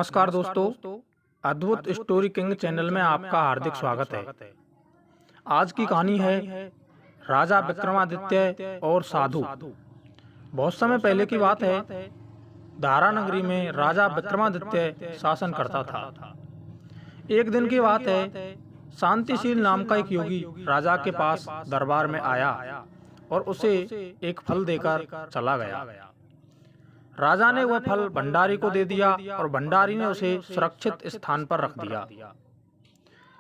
नमस्कार दोस्तों, अद्भुत स्टोरी किंग चैनल में आपका हार्दिक स्वागत है। आज की कहानी है राजा विक्रमादित्य और साधु। बहुत समय पहले की बात है। दारा नगरी में राजा विक्रमादित्य शासन करता था। एक दिन की बात है, शांतिशील नाम का एक योगी राजा के पास दरबार में आया और उसे एक फल देकर चला गया। राजा ने वह फल भंडारी को दे दिया और भंडारी ने उसे सुरक्षित स्थान पर रख दिया।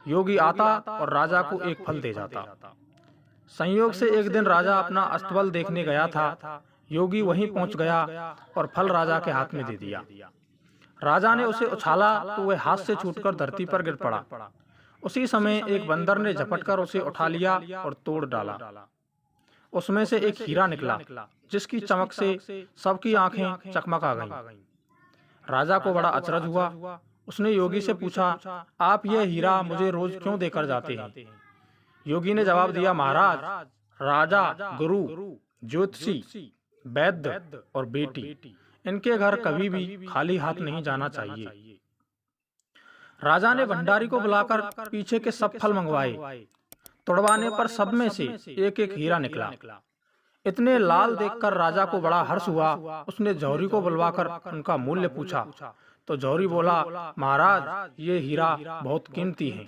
योगी आता और राजा को एक फल दे जाता। संयोग से एक दिन राजा अपना अस्तबल देखने गया था। योगी वहीं पहुंच गया और फल राजा के हाथ में दे दिया। राजा ने उसे उछाला तो वह हाथ से छूटकर धरती पर गिर पड़ा। उसी समय एक बंदर ने झपटकर उसे उठा लिया और तोड़ डाला। उसमें से एक हीरा निकला, जिसकी चमक से सबकी आंखें चकमका गईं। राजा को बड़ा अचरज हुआ। उसने योगी से पूछा, आप यह हीरा मुझे रोज क्यों देकर जाते हैं? योगी ने जवाब दिया, महाराज, राजा, गुरु, ज्योतिषी, वैद्य और बेटी, इनके घर कभी भी खाली हाथ नहीं जाना चाहिए। राजा ने भंडारी को बुलाकर पीछे के सब फल मंगवाए। तोड़वाने पर सब में से एक एक हीरा निकला। इतने लाल देखकर राजा को बड़ा हर्ष हुआ। उसने जौहरी को बुलवाकर उनका मूल्य पूछा तो जौहरी बोला, महाराज, ये हीरा बहुत कीमती है।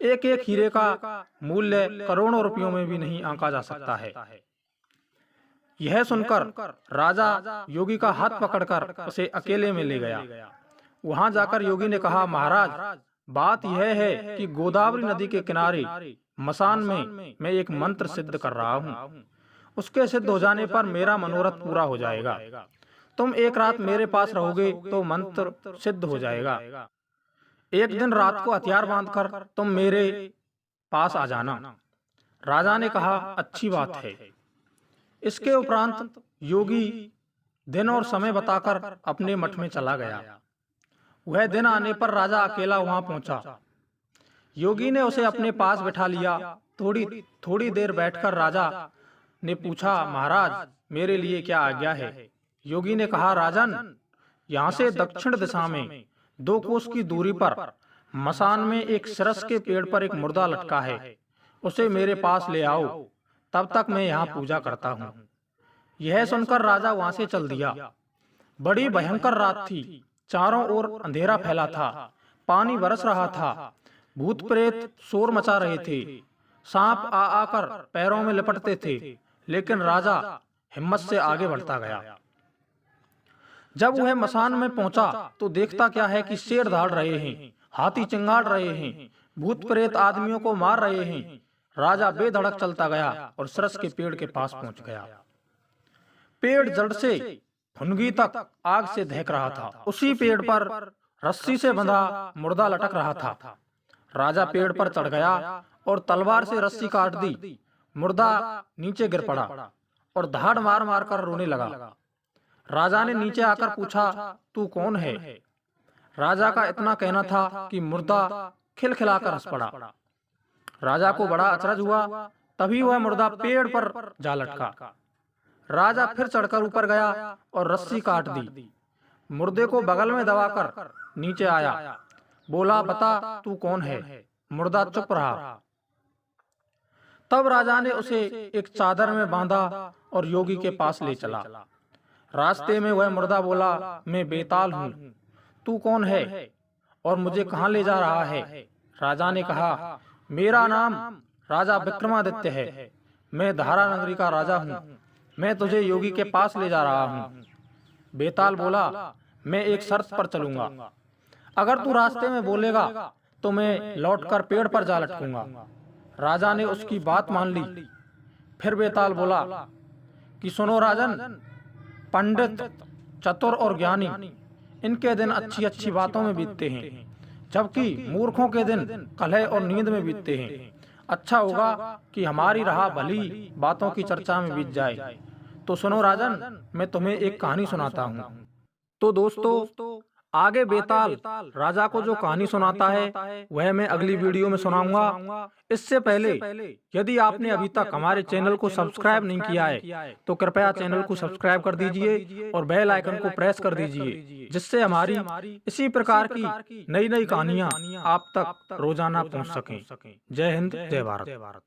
एक एक हीरे का मूल्य करोड़ों रुपयों में भी नहीं आंका जा सकता है। यह सुनकर राजा योगी का हाथ पकड़कर उसे अकेले में ले गया। वहां जाकर योगी ने कहा, महाराज, बात यह है कि गोदावरी नदी के किनारे मसान में मैं एक मंत्र सिद्ध कर रहा हूँ। उसके सिद्ध हो जाने पर मेरा मनोरथ पूरा हो जाएगा। तुम एक रात मेरे पास रहोगे तो मंत्र सिद्ध हो जाएगा। एक दिन रात को हथियार बांधकर तुम मेरे पास आ जाना। राजा ने कहा, अच्छी बात है। इसके उपरांत योगी दिन और समय बताकर अपने मठ में चला गया। वह दिन आने पर राजा अकेला वहां पहुंचा। योगी ने उसे अपने पास बिठा लिया। थोड़ी देर बैठकर राजा ने पूछा, महाराज, मेरे लिए क्या आज्ञा है? योगी ने कहा, राजन, यहाँ से दक्षिण दिशा में 2 कोस की दूरी पर मसान में एक सरस के पेड़ पर एक मुर्दा लटका है। उसे मेरे पास ले आओ, तब तक मैं यहाँ पूजा करता हूँ। यह सुनकर राजा वहां से चल दिया। बड़ी भयंकर रात थी। चारों ओर अंधेरा फैला था। पानी बरस रहा था। भूत प्रेत शोर मचा रहे थे। सांप आ आकर पैरों में लिपटते थे, लेकिन राजा हिम्मत से आगे बढ़ता गया। जब वह मसान में पहुंचा तो देखता क्या है कि शेर दहाड़ रहे हैं, हाथी चिंगाड़ रहे हैं, भूत प्रेत आदमियों को मार रहे हैं। राजा बेधड़क चलता गया और सरस के पेड़ के पास पहुंच गया। पेड़ जड़ से फुनगी तक आग से दहक रहा था। उसी पेड़ पर रस्सी से बंधा मुर्दा लटक रहा था। राजा पेड़ पर चढ़ गया और तलवार से रस्सी काट दी। मुर्दा नीचे गिर पड़ा और धाड़ मार मार कर रोने लगा। राजा ने नीचे आकर पूछा, तू कौन है? राजा का इतना कहना था कि मुर्दा खिलखिलाकर हंस पड़ा। राजा को बड़ा अचरज हुआ। तभी वह मुर्दा पेड़ पर जा लटका। राजा फिर चढ़कर ऊपर गया और रस्सी काट दी। मुर्दे को बगल में दबाकर नीचे आया। बोला, बता, तू कौन है? मुर्दा चुप रहा। तब राजा ने उसे एक चादर में बांधा और योगी के पास ले चला। रास्ते में वह मुर्दा बोला, मैं बेताल हूँ। तू कौन है और मुझे कहाँ ले जा रहा है? राजा ने कहा, मेरा नाम राजा विक्रमादित्य है। मैं धारा नगरी का राजा हूँ। मैं तुझे योगी के पास ले जा रहा हूँ। बेताल बोला, मैं एक शर्त पर चलूंगा। अगर तू रास्ते में बोलेगा तो मैं लौटकर पेड़ पर जा लटकूंगा। राजा ने उसकी बात मान ली। फिर बेताल बोला कि सुनो राजन, पंडित, चतुर और ज्ञानी, इनके दिन अच्छी अच्छी बातों में बीतते हैं, जबकि मूर्खों के दिन कलह और नींद में बीतते हैं। अच्छा होगा कि हमारी राह भली बातों की चर्चा में बीत जाए। तो सुनो राजन, मैं तुम्हें एक कहानी सुनाता हूँ। तो दोस्तों, आगे बेताल राजा को जो कहानी सुनाता है वह मैं अगली वीडियो में सुनाऊंगा। इससे पहले यदि आपने अभी तक हमारे चैनल को सब्सक्राइब नहीं किया है तो कृपया चैनल को सब्सक्राइब कर दीजिए और बेल आइकन को प्रेस कर दीजिए, जिससे हमारी इसी प्रकार की नई नई कहानियां आप तक रोजाना पहुंच सकें। जय हिंद, जय भारत।